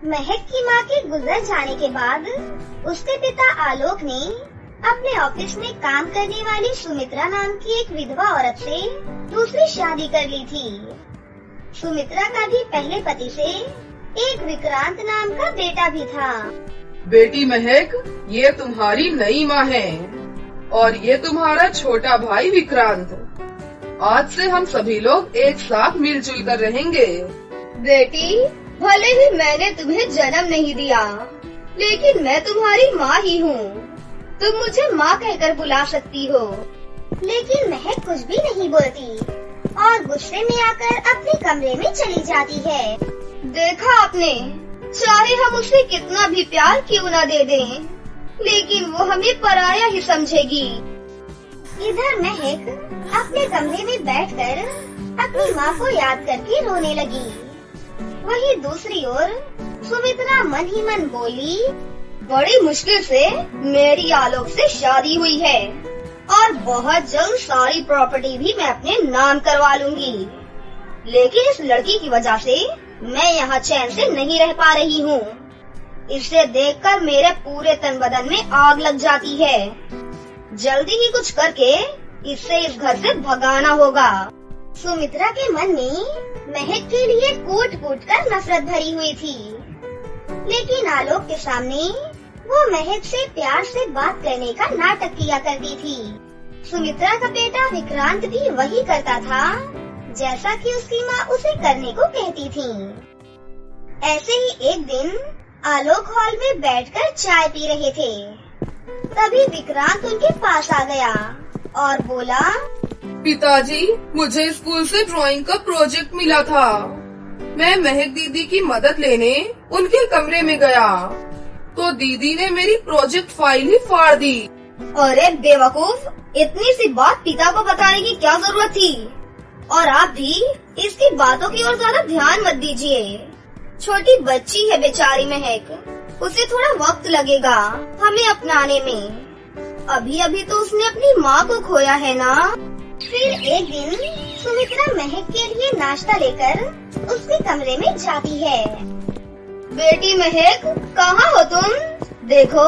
महक की माँ के गुजर जाने के बाद उसके पिता आलोक ने अपने ऑफिस में काम करने वाली सुमित्रा नाम की एक विधवा औरत से दूसरी शादी कर ली थी। सुमित्रा का भी पहले पति से एक विक्रांत नाम का बेटा भी था। बेटी महक, ये तुम्हारी नई माँ है और ये तुम्हारा छोटा भाई विक्रांत। आज से हम सभी लोग एक साथ मिलजुल कर रहेंगे। बेटी, भले ही मैंने तुम्हें जन्म नहीं दिया, लेकिन मैं तुम्हारी माँ ही हूँ। तुम मुझे माँ कहकर बुला सकती हो। लेकिन महक कुछ भी नहीं बोलती और गुस्से में आकर अपने कमरे में चली जाती है। देखा आपने, चाहे हम उसे कितना भी प्यार क्यों न दे दें, लेकिन वो हमें पराया ही समझेगी। इधर महक अपने कमरे में बैठकर अपनी माँ को याद करके रोने लगी। वहीं दूसरी ओर सुमित्रा मन ही मन बोली, बड़ी मुश्किल से मेरी आलोक से शादी हुई है और बहुत जल्द सारी प्रॉपर्टी भी मैं अपने नाम करवा लूंगी। लेकिन इस लड़की की वजह से मैं यहाँ चैन से नहीं रह पा रही हूँ। इसे देखकर मेरे पूरे तन बदन में आग लग जाती है। जल्दी ही कुछ करके इसे इस घर से भगाना होगा। सुमित्रा के मन में महक के लिए कूट कूट कर नफरत भरी हुई थी, लेकिन आलोक के सामने वो महक से प्यार से बात करने का नाटक किया करती थी। सुमित्रा का बेटा विक्रांत भी वही करता था जैसा कि उसकी माँ उसे करने को कहती थी। ऐसे ही एक दिन आलोक हॉल में बैठकर चाय पी रहे थे। तभी विक्रांत उनके पास आ गया और बोला, पिताजी, मुझे स्कूल से ड्राइंग का प्रोजेक्ट मिला था। मैं महक दीदी की मदद लेने उनके कमरे में गया तो दीदी ने मेरी प्रोजेक्ट फाइल ही फाड़ दी। अरे बेवकूफ, इतनी सी बात पिता को बताने की क्या जरूरत थी? और आप भी इसकी बातों की ओर ज्यादा ध्यान मत दीजिए। छोटी बच्ची है बेचारी महक, उसे थोड़ा वक्त लगेगा हमें अपनाने में। अभी अभी तो उसने अपनी माँ को खोया है ना। फिर एक दिन सुमित्रा महक के लिए नाश्ता लेकर उसके कमरे में जाती है। बेटी महक, कहाँ हो तुम? देखो,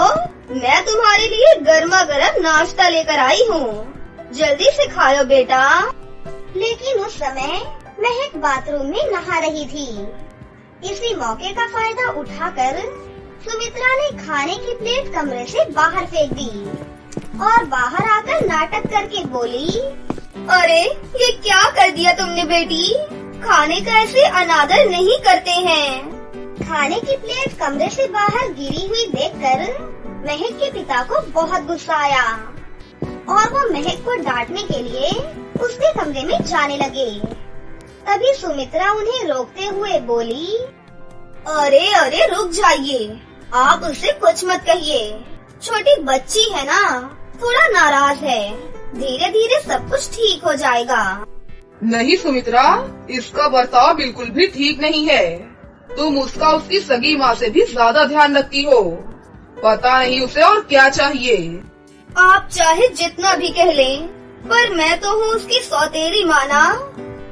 मैं तुम्हारे लिए गर्मा गर्म नाश्ता लेकर आई हूँ, जल्दी से खा लो बेटा। लेकिन उस समय महक बाथरूम में नहा रही थी। इसी मौके का फायदा उठाकर सुमित्रा ने खाने की प्लेट कमरे से बाहर फेंक दी और बाहर आकर नाटक करके बोली, अरे ये क्या कर दिया तुमने बेटी? खाने का ऐसे अनादर नहीं करते हैं। खाने की प्लेट कमरे से बाहर गिरी हुई देखकर महक के पिता को बहुत गुस्सा आया और वो महक को डांटने के लिए उसके कमरे में जाने लगे। तभी सुमित्रा उन्हें रोकते हुए बोली, अरे अरे रुक जाइए, आप उसे कुछ मत कहिए। छोटी बच्ची है ना, थोड़ा नाराज है, धीरे धीरे सब कुछ ठीक हो जाएगा। नहीं सुमित्रा, इसका बर्ताव बिल्कुल भी ठीक नहीं है। तुम उसका उसकी सगी माँ से भी ज्यादा ध्यान रखती हो। पता नहीं उसे और क्या चाहिए। आप चाहे जितना भी कह लें, पर मैं तो हूँ उसकी सौतेली माँ ना।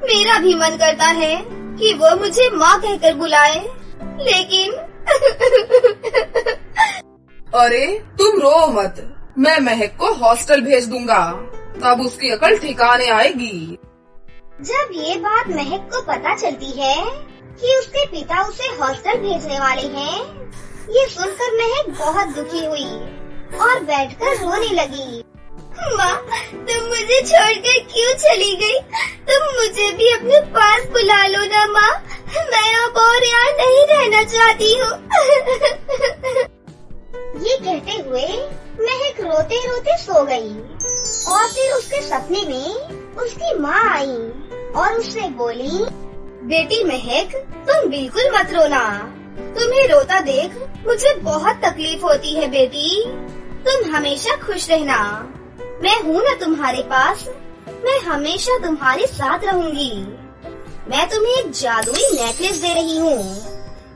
मेरा भी मन करता है कि वो मुझे माँ कहकर बुलाए, लेकिन अरे तुम रो मत, मैं महक को हॉस्टल भेज दूंगा, तब उसकी अकल ठिकाने आएगी। जब ये बात महक को पता चलती है कि उसके पिता उसे हॉस्टल भेजने वाले हैं, ये सुनकर महक बहुत दुखी हुई और बैठकर रोने लगी। माँ, तुम मुझे छोड़कर क्यों चली गई? तुम मुझे भी अपने पास बुला लो ना माँ, मैं अब और यहाँ नहीं रहना चाहती हूँ। ये कहते हुए महक रोते रोते सो गई और फिर उसके सपने में उसकी माँ आई और उससे बोली, बेटी महक, तुम बिल्कुल मत रोना। तुम्हें रोता देख मुझे बहुत तकलीफ होती है बेटी। तुम हमेशा खुश रहना, मैं हूँ ना तुम्हारे पास, मैं हमेशा तुम्हारे साथ रहूंगी। मैं तुम्हें एक जादुई नेकलेस दे रही हूँ,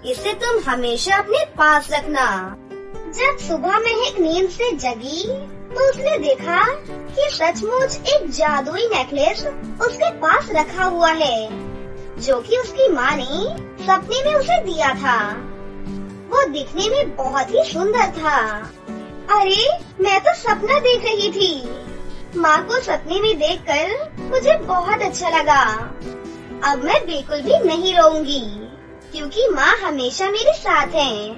इसे तुम हमेशा अपने पास रखना। जब सुबह महक नींद से जगी तो उसने देखा कि सचमुच एक जादुई नेकलेस उसके पास रखा हुआ है, जो कि उसकी माँ ने सपने में उसे दिया था। वो दिखने में बहुत ही सुंदर था। अरे मैं तो सपना देख रही थी। माँ को सपने में देखकर मुझे बहुत अच्छा लगा। अब मैं बिल्कुल भी नहीं रोऊंगी, क्योंकि माँ हमेशा मेरे साथ हैं।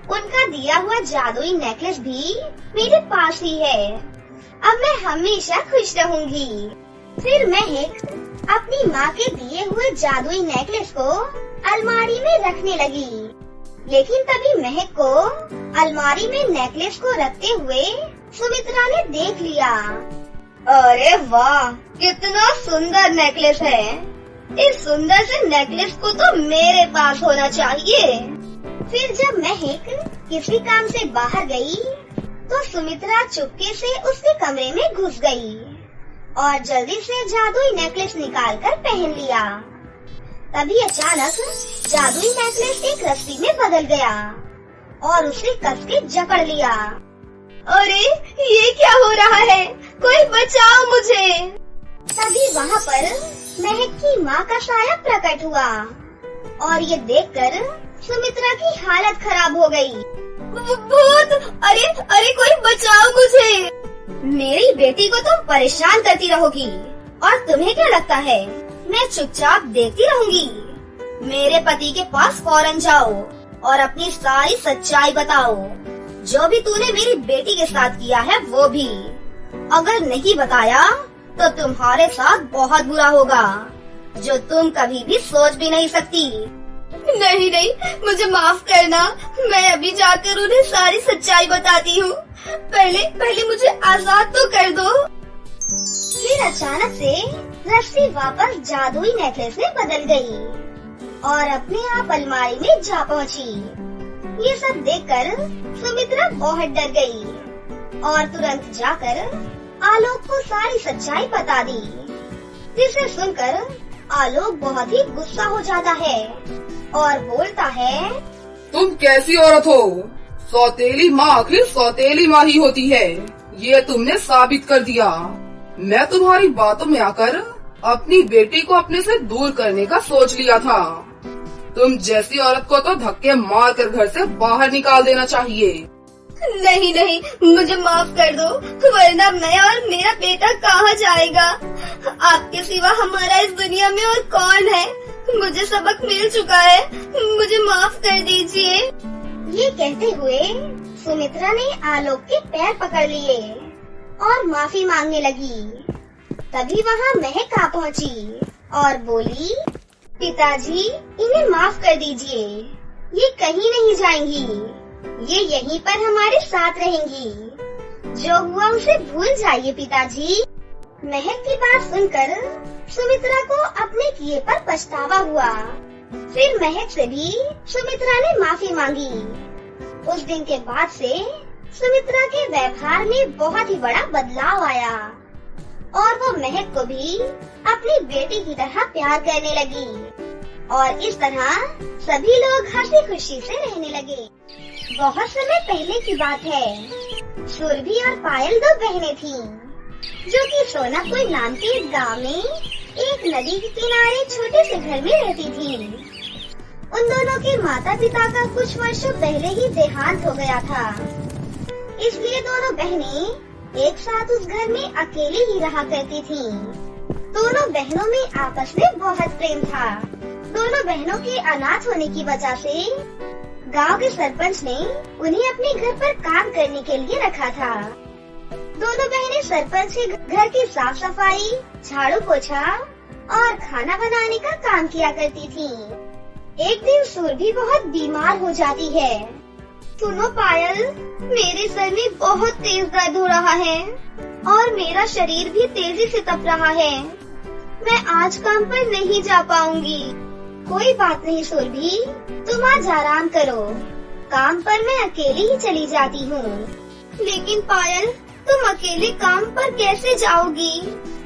उनका दिया हुआ जादुई नेकलेस भी मेरे पास ही है। अब मैं हमेशा खुश रहूंगी। फिर महक अपनी माँ के दिए हुए जादुई नेकलेस को अलमारी में रखने लगी। लेकिन तभी महक को अलमारी में नेकलेस को रखते हुए सुमित्रा ने देख लिया। अरे वाह, कितना सुंदर नेकलेस है। इस सुंदर से नेकलेस को तो मेरे पास होना चाहिए। फिर जब महक किसी काम से बाहर गई, तो सुमित्रा चुपके से उसके कमरे में घुस गई और जल्दी से जादुई नेकलेस निकालकर पहन लिया। तभी अचानक जादुई नेकलेस एक रस्सी में बदल गया और उसे कस के जकड़ लिया। अरे ये क्या हो रहा है? कोई बचाओ मुझे। तभी वहाँ पर महक की माँ का साया प्रकट हुआ और ये देखकर सुमित्रा की हालत खराब हो गई। भूत! अरे अरे कोई बचाओ मुझे। मेरी बेटी को तुम परेशान करती रहोगी और तुम्हें क्या लगता है मैं चुपचाप देखती रहूंगी? मेरे पति के पास फौरन जाओ और अपनी सारी सच्चाई बताओ। जो भी तूने मेरी बेटी के साथ किया है वो भी। अगर नहीं बताया तो तुम्हारे साथ बहुत बुरा होगा, जो तुम कभी भी सोच भी नहीं सकती। नहीं नहीं, मुझे माफ करना। मैं अभी जाकर उन्हें सारी सच्चाई बताती हूँ। पहले मुझे आजाद तो कर दो। फिर अचानक से रस्सी वापस जादुई नेकलेस में बदल गई और अपने आप अलमारी में जा पहुँची। ये सब देखकर सुमित्रा बहुत डर गई और तुरंत जाकर आलोक को सारी सच्चाई बता दी, जिसे सुनकर आलोक बहुत ही गुस्सा हो जाता है और बोलता है, तुम कैसी औरत हो? सौतेली माँ आखिर सौतेली माँ ही होती है, ये तुमने साबित कर दिया। मैं तुम्हारी बातों में आकर अपनी बेटी को अपने से दूर करने का सोच लिया था। तुम जैसी औरत को तो धक्के मार कर घर से बाहर निकाल देना चाहिए। नहीं नहीं, मुझे माफ कर दो, वरना मैं और मेरा बेटा कहाँ जाएगा? आपके सिवा हमारा इस दुनिया में और कौन है? मुझे सबक मिल चुका है, मुझे माफ कर दीजिए। ये कहते हुए सुमित्रा ने आलोक के पैर पकड़ लिए और माफी मांगने लगी। तभी वहाँ महक आ पहुँची और बोली, पिताजी इन्हें माफ कर दीजिए, ये कहीं नहीं जाएंगी, ये यहीं पर हमारे साथ रहेंगी। जो हुआ उसे भूल जाइए पिताजी। महक की बात सुनकर सुमित्रा को अपने किए पर पछतावा हुआ। फिर महक से भी सुमित्रा ने माफी मांगी। उस दिन के बाद से सुमित्रा के व्यवहार में बहुत ही बड़ा बदलाव आया और वो महक को भी अपनी बेटी की तरह प्यार करने लगी और इस तरह सभी लोग हंसी खुशी से रहने लगे। बहुत समय पहले की बात है। सुरभि और पायल दो बहनें थीं, जो कि सोनापुर नाम के एक गाँव में एक नदी के किनारे छोटे से घर में रहती थीं। उन दोनों के माता पिता का कुछ वर्षों पहले ही देहांत हो गया था, इसलिए दोनों बहनें एक साथ उस घर में अकेली ही रहा करती थीं। दोनों बहनों में आपस में बहुत प्रेम था। दोनों बहनों के अनाथ होने की वजह से गांव के सरपंच ने उन्हें अपने घर पर काम करने के लिए रखा था। दोनों बहनें सरपंच के घर की साफ सफाई, झाड़ू पोछा और खाना बनाने का काम किया करती थीं। एक दिन सुरभि बहुत बीमार हो जाती है। सुनो पायल, मेरे सर में बहुत तेज दर्द हो रहा है और मेरा शरीर भी तेजी से तप रहा है। मैं आज काम पर नहीं जा पाऊंगी। कोई बात नहीं सुरभि, तुम आज आराम करो, काम पर मैं अकेली ही चली जाती हूँ। लेकिन पायल, तुम अकेले काम पर कैसे जाओगी?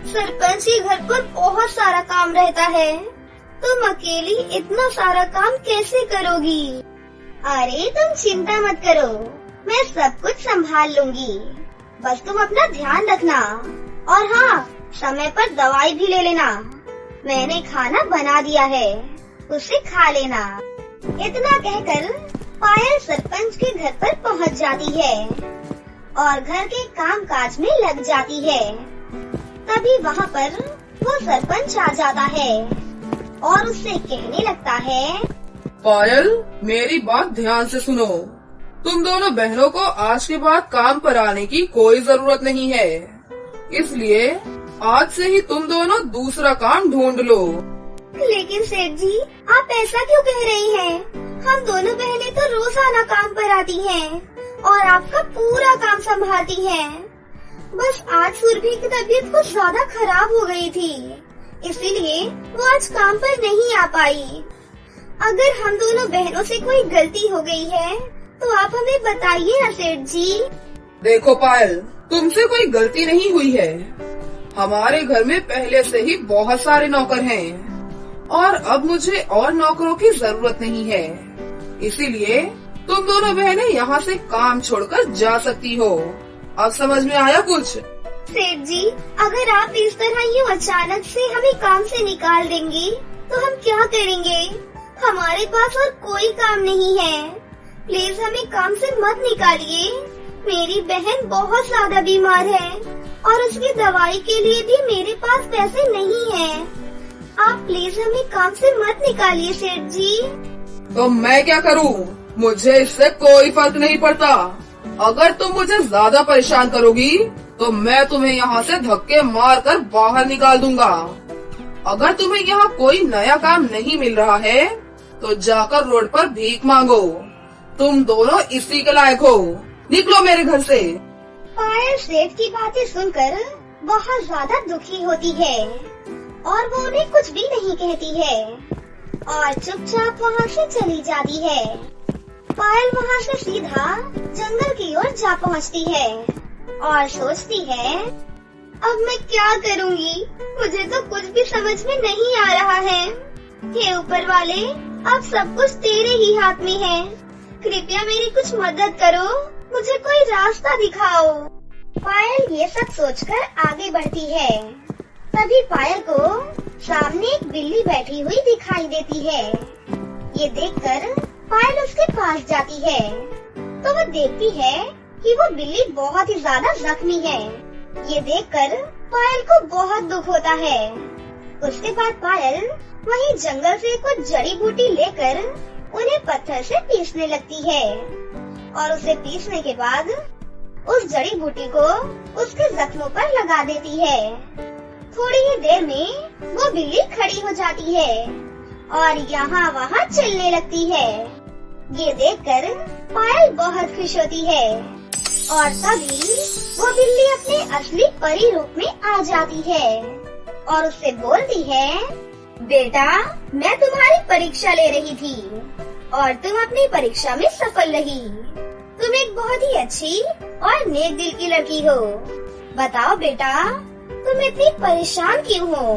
सरपंच के घर पर बहुत सारा काम रहता है, तुम अकेली इतना सारा काम कैसे करोगी? अरे तुम चिंता मत करो, मैं सब कुछ संभाल लूंगी। बस तुम अपना ध्यान रखना और हाँ, समय पर दवाई भी ले लेना। मैंने खाना बना दिया है, उसे खा लेना। इतना कहकर पायल सरपंच के घर पर पहुंच जाती है और घर के कामकाज में लग जाती है। तभी वहाँ पर वो सरपंच आ जाता है और उससे कहने लगता है, पायल, मेरी बात ध्यान से सुनो। तुम दोनों बहनों को आज के बाद काम पर आने की कोई जरूरत नहीं है, इसलिए आज से ही तुम दोनों दूसरा काम ढूंढ लो। लेकिन सेठ जी, आप ऐसा क्यों कह रही हैं? हम दोनों बहनें तो रोजाना काम पर आती हैं और आपका पूरा काम संभालती हैं। बस आज सुरभि की तबीयत कुछ ज्यादा खराब हो गई थी, इसीलिए वो आज काम पर नहीं आ पाई। अगर हम दोनों बहनों से कोई गलती हो गई है तो आप हमें बताइए ना सेठ जी। देखो पायल, तुमसे कोई गलती नहीं हुई है। हमारे घर में पहले से ही बहुत सारे नौकर हैं और अब मुझे और नौकरों की जरूरत नहीं है, इसीलिए तुम दोनों बहनें यहाँ से काम छोड़कर जा सकती हो। अब समझ में आया कुछ? सेठ जी, अगर आप इस तरह यूँ अचानक से हमें काम से निकाल देंगे तो हम क्या करेंगे? हमारे पास और कोई काम नहीं है, प्लीज हमें काम से मत निकालिए। मेरी बहन बहुत ज्यादा बीमार है और उसकी दवाई के लिए भी मेरे पास पैसे नहीं हैं। आप प्लीज हमें काम से मत निकालिए सेठ जी। तो मैं क्या करूँ? मुझे इससे कोई फर्क नहीं पड़ता। अगर तुम मुझे ज्यादा परेशान करोगी तो मैं तुम्हें यहाँ से धक्के मार कर बाहर निकाल दूंगा। अगर तुम्हें यहाँ कोई नया काम नहीं मिल रहा है तो जाकर रोड पर भीख मांगो। तुम दोनों इसी के लायक हो। निकलो मेरे घर से। पायल सेठ की बातें सुनकर बहुत ज्यादा दुखी होती है और वो उन्हें कुछ भी नहीं कहती है और चुपचाप वहाँ से चली जाती है। पायल वहाँ से सीधा जंगल की ओर जा पहुँचती है और सोचती है, अब मैं क्या करूँगी? मुझे तो कुछ भी समझ में नहीं आ रहा है। हे ऊपर वाले, अब सब कुछ तेरे ही हाथ में है। कृपया मेरी कुछ मदद करो, मुझे कोई रास्ता दिखाओ। पायल ये सब सोचकर आगे बढ़ती है। तभी पायल को सामने एक बिल्ली बैठी हुई दिखाई देती है। ये देखकर पायल उसके पास जाती है तो वो देखती है कि वो बिल्ली बहुत ही ज्यादा जख्मी है। ये देखकर पायल को बहुत दुख होता है। उसके बाद पायल वहीं जंगल से कुछ जड़ी बूटी लेकर उन्हें पत्थर से पीसने लगती है और उसे पीसने के बाद उस जड़ी बूटी को उसके जख्मों पर लगा देती है। थोड़ी ही देर में वो बिल्ली खड़ी हो जाती है और यहाँ वहाँ चलने लगती है। ये देखकर पायल बहुत खुश होती है और तभी वो बिल्ली अपने असली परी रूप में आ जाती है और उससे बोलती है, बेटा, मैं तुम्हारी परीक्षा ले रही थी और तुम अपनी परीक्षा में सफल रही। तुम एक बहुत ही अच्छी और नेक दिल की लड़की हो। बताओ बेटा, तुम इतनी परेशान क्यों हो?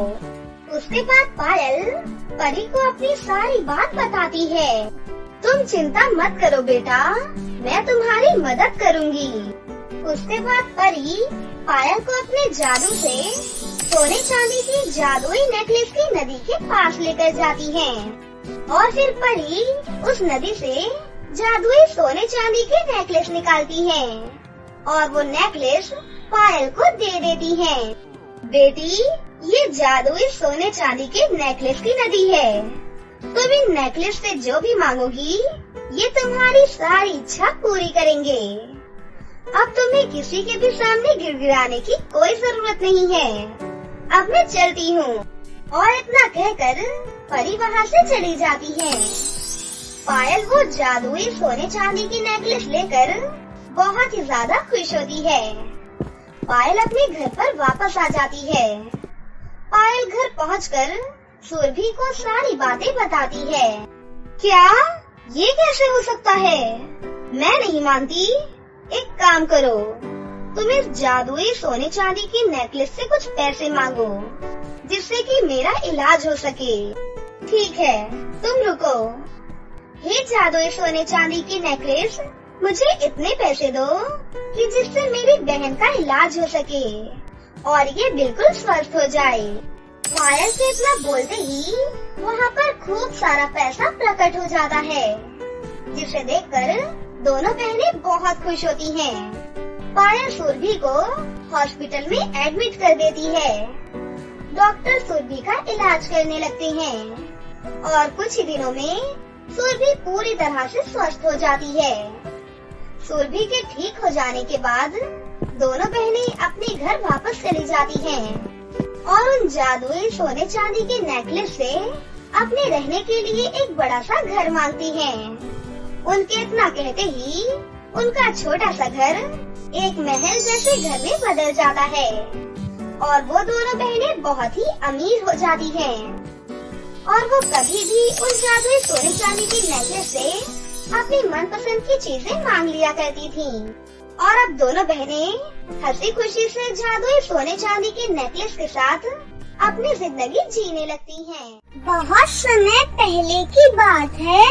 उसके बाद पायल परी को अपनी सारी बात बताती है। तुम चिंता मत करो बेटा, मैं तुम्हारी मदद करूंगी। उसके बाद परी पायल को अपने जादू से सोने चांदी की जादुई नेकलेस की नदी के पास लेकर जाती है और फिर परी उस नदी से जादुई सोने चांदी के नेकलेस निकालती है और वो नेकलेस पायल को दे देती है। बेटी, ये जादुई सोने चांदी के नेकलेस की नदी है। तुम इन नेकलेस से जो भी मांगोगी ये तुम्हारी सारी इच्छा पूरी करेंगे। अब तुम्हें किसी के भी सामने गिड़गिड़ाने की कोई जरूरत नहीं है। अब मैं चलती हूँ। और इतना कहकर परी वहाँ से चली जाती है। पायल वो जादुई सोने चांदी की नेकलेस लेकर बहुत ही ज्यादा खुश होती है। पायल अपने घर पर वापस आ जाती है। पायल घर पहुंचकर सुरभि को सारी बातें बताती है। क्या? ये कैसे हो सकता है? मैं नहीं मानती। एक काम करो, तुम इस जादुई सोने चांदी की नेकलेस से कुछ पैसे मांगो जिससे कि मेरा इलाज हो सके। ठीक है, तुम रुको। हे जादुई सोने चांदी की नेकलेस, मुझे इतने पैसे दो कि जिससे मेरी बहन का इलाज हो सके और ये बिल्कुल स्वस्थ हो जाए। पायल के इतना बोलते ही वहाँ पर खूब सारा पैसा प्रकट हो जाता है जिसे देखकर दोनों बहनें बहुत खुश होती हैं। पायल सुरभि को हॉस्पिटल में एडमिट कर देती है। डॉक्टर सुरभि का इलाज करने लगते हैं और कुछ ही दिनों में सुरभि पूरी तरह से स्वस्थ हो जाती है। सुरभि के ठीक हो जाने के बाद दोनों बहनें अपने घर वापस चली जाती हैं और उन जादुई सोने चांदी के नेकलेस से अपने रहने के लिए एक बड़ा सा घर मांगती हैं। उनके इतना कहते ही उनका छोटा सा घर एक महल जैसे घर में बदल जाता है और वो दोनों बहनें बहुत ही अमीर हो जाती हैं। और वो कभी भी उन जादुई सोने चांदी के नेकलेस से अपनी मनपसंद की चीजें मांग लिया करती थीं। और अब दोनों बहनें हंसी खुशी से जादुई सोने चांदी के नेकलेस के साथ अपनी जिंदगी जीने लगती हैं। बहुत समय पहले की बात है,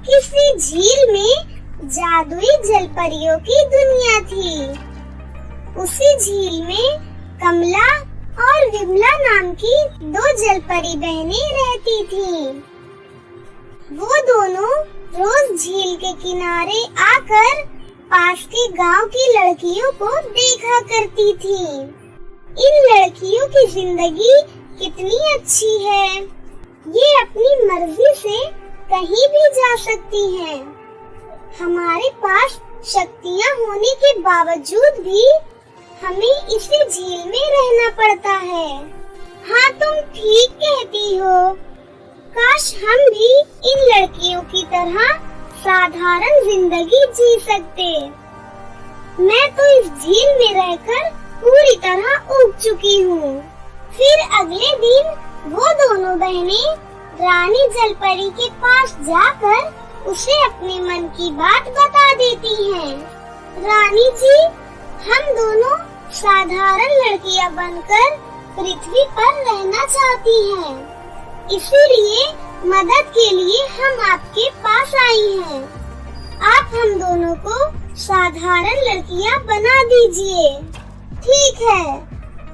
किसी झील में जादुई जलपरियों की दुनिया थी। उसी झील में कमला और विमला नाम की दो जलपरी बहनें रहती थीं। वो दोनों रोज झील के किनारे आकर पास के गांव की लड़कियों को देखा करती थीं। इन लड़कियों की जिंदगी कितनी अच्छी है, ये अपनी मर्जी से कहीं भी जा सकती हैं। हमारे पास शक्तियाँ होने के बावजूद भी हमें इसी झील में रहना पड़ता है। हाँ, तुम ठीक कहती हो। काश हम भी इन लड़कियों की तरह साधारण जिंदगी जी सकते। मैं तो इस झील में रहकर पूरी तरह ऊब चुकी हूँ। फिर अगले दिन वो दोनों बहनें रानी जलपरी के पास जाकर उसे अपने मन की बात बता देती हैं। रानी जी, हम दोनों साधारण लड़कियां बनकर पृथ्वी पर रहना चाहती हैं, इसीलिए मदद के लिए हम आपके पास आई हैं। आप हम दोनों को साधारण लड़कियां बना दीजिए। ठीक है,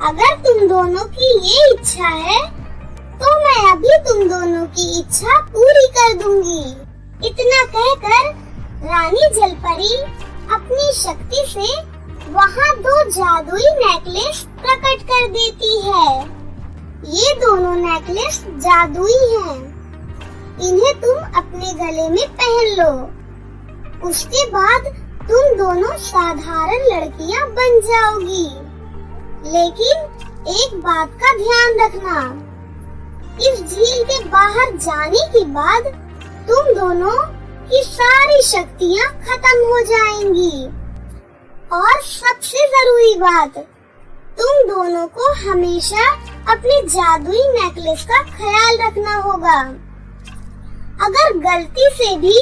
अगर तुम दोनों की ये इच्छा है तो मैं अभी तुम दोनों की इच्छा पूरी कर दूंगी। इतना कहकर रानी जलपरी अपनी शक्ति से वहाँ दो जादुई नेकलेस प्रकट कर देती है। ये दोनों नेकलेस जादुई हैं। इन्हें तुम अपने गले में पहन लो। उसके बाद तुम दोनों साधारण लड़कियां बन जाओगी। लेकिन एक बात का ध्यान रखना, इस झील के बाहर जाने के बाद तुम दोनों की सारी शक्तियाँ खत्म हो जाएंगी। और सबसे जरूरी बात, तुम दोनों को हमेशा अपने जादुई नेकलेस का ख्याल रखना होगा। अगर गलती से भी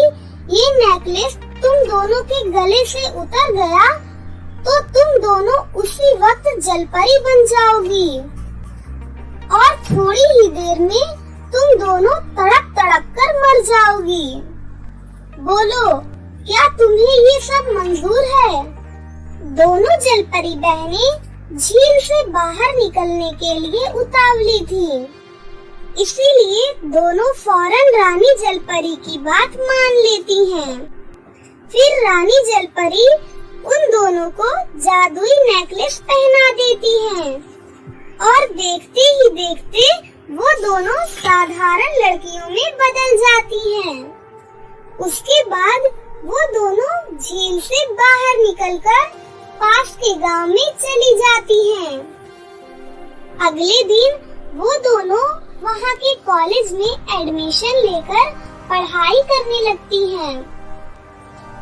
ये नेकलेस तुम दोनों के गले से उतर गया तो तुम दोनों उसी वक्त जलपरी बन जाओगी और थोड़ी ही देर में तुम दोनों तड़प तड़प कर मर जाओगी। बोलो, क्या तुम्हें ये सब मंजूर है? दोनों जलपरी बहनें झील से बाहर निकलने के लिए उतावली थीं, इसीलिए दोनों फौरन रानी जलपरी की बात मान लेती हैं। फिर रानी जलपरी उन दोनों को जादुई नेकलेस पहना देती हैं और देखते ही देखते वो दोनों साधारण लड़कियों में बदल जाती हैं। उसके बाद वो दोनों झील से बाहर निकलकर पास के गांव में चली जाती हैं। अगले दिन वो दोनों वहाँ के कॉलेज में एडमिशन लेकर पढ़ाई करने लगती हैं।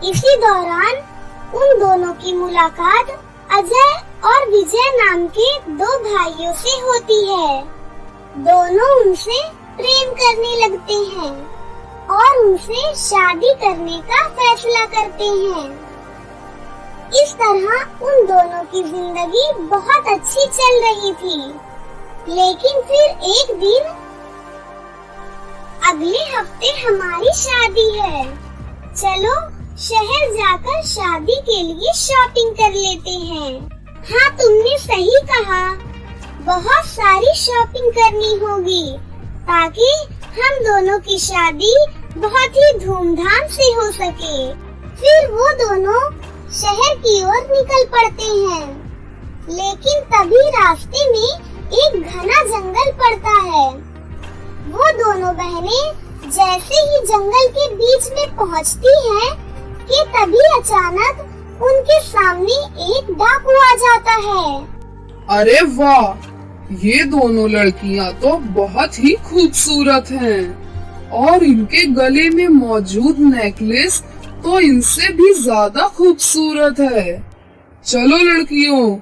इसी दौरान उन दोनों की मुलाकात अजय और विजय नाम के दो भाइयों से होती है। दोनों उनसे प्रेम करने लगते हैं और उनसे शादी करने का फैसला करते हैं। इस तरह उन दोनों की जिंदगी बहुत अच्छी चल रही थी। लेकिन फिर एक दिन, अगले हफ्ते हमारी शादी है, चलो शहर जाकर शादी के लिए शॉपिंग कर लेते हैं। हाँ, तुमने सही कहा, बहुत सारी शॉपिंग करनी होगी ताकि हम दोनों की शादी बहुत ही धूमधाम से हो सके। फिर वो दोनों शहर की ओर निकल पड़ते हैं, लेकिन तभी रास्ते में एक घना जंगल पड़ता है। वो दोनों बहनें जैसे ही जंगल के बीच में पहुंचती हैं कि तभी अचानक उनके सामने एक डाकू आ जाता है। अरे वाह, ये दोनों लड़कियां तो बहुत ही खूबसूरत हैं और इनके गले में मौजूद नेकलेस तो इनसे भी ज्यादा खूबसूरत है। चलो लड़कियों,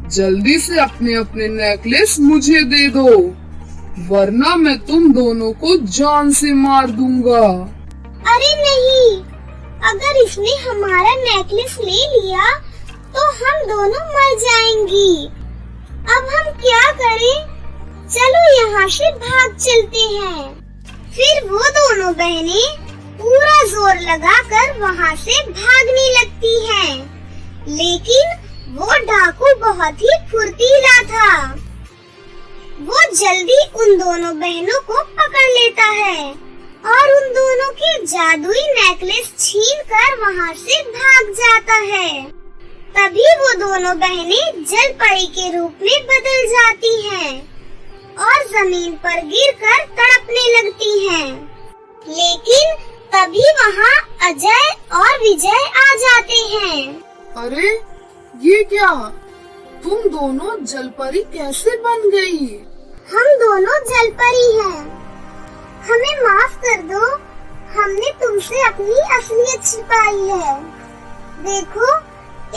जल्दी से अपने अपने नेकलेस मुझे दे दो, वरना मैं तुम दोनों को जान से मार दूंगा। अरे नहीं, अगर इसने हमारा नेकलेस ले लिया तो हम दोनों मर जाएंगी। अब हम क्या करें? चलो यहाँ से भाग चलते हैं। फिर वो दोनों बहनें पूरा जोर लगाकर वहाँ से भागने लगती हैं, लेकिन वो डाकू बहुत ही फुर्तीला था। वो जल्दी उन दोनों बहनों को पकड़ लेता है और उन दोनों के जादुई नेकलेस छीनकर वहाँ से भाग जाता है। तभी वो दोनों बहनें जल परी के रूप में बदल जाती हैं और जमीन पर गिरकर तड़पने लगती हैं। लेकिन तभी वहाँ अजय और विजय आ जाते हैं। अरे ये क्या, तुम दोनों जलपरी कैसे बन गई? हम दोनों जल परी हैं। हमें माफ कर दो, हमने तुमसे अपनी असलियत छिपाई है। देखो,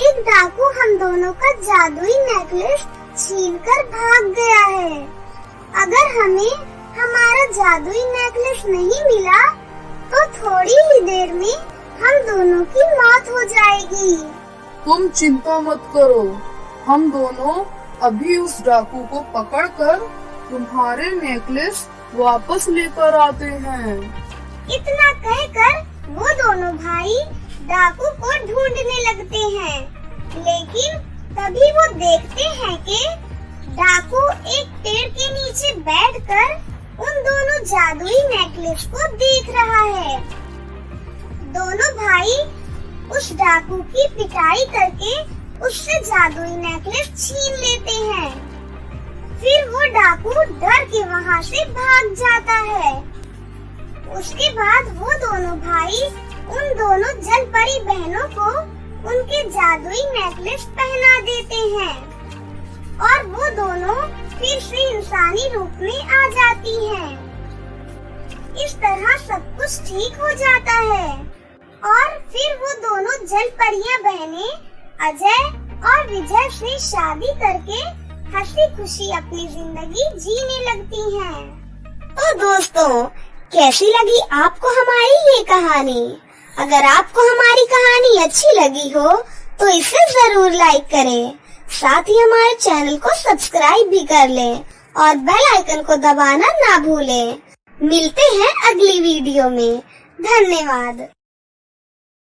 एक डाकू हम दोनों का जादुई नेकलेस छीनकर भाग गया है। अगर हमें हमारा जादुई नेकलेस नहीं मिला तो थोड़ी ही देर में हम दोनों की मौत हो जाएगी। तुम चिंता मत करो, हम दोनों अभी उस डाकू को पकड़कर तुम्हारे नेकलेस वापस लेकर आते हैं। इतना कहकर वो दोनों भाई डाकू को ढूंढने लगते हैं, लेकिन तभी वो देखते हैं कि डाकू एक पेड़ के नीचे बैठकर उन दोनों जादुई नेकलेस को देख रहा है। दोनों भाई उस डाकू की पिटाई करके उससे जादुई नेकलेस छीन लेते हैं। फिर वो डाकू डर के वहाँ से भाग जाता है। उसके बाद वो दोनों भाई उन दोनों जल परी बहनों को उनके जादुई नेकलेस पहना देते हैं और वो दोनों फिर से इंसानी रूप में आ जाती हैं। इस तरह सब कुछ ठीक हो जाता है और फिर वो दोनों जल परियां बहनें अजय और विजय से शादी करके हंसी खुशी अपनी जिंदगी जीने लगती हैं। तो दोस्तों, कैसी लगी आपको हमारी ये कहानी? अगर आपको हमारी कहानी अच्छी लगी हो तो इसे जरूर लाइक करें, साथ ही हमारे चैनल को सब्सक्राइब भी कर लें और बेल आइकन को दबाना ना भूलें। मिलते हैं अगली वीडियो में। धन्यवाद।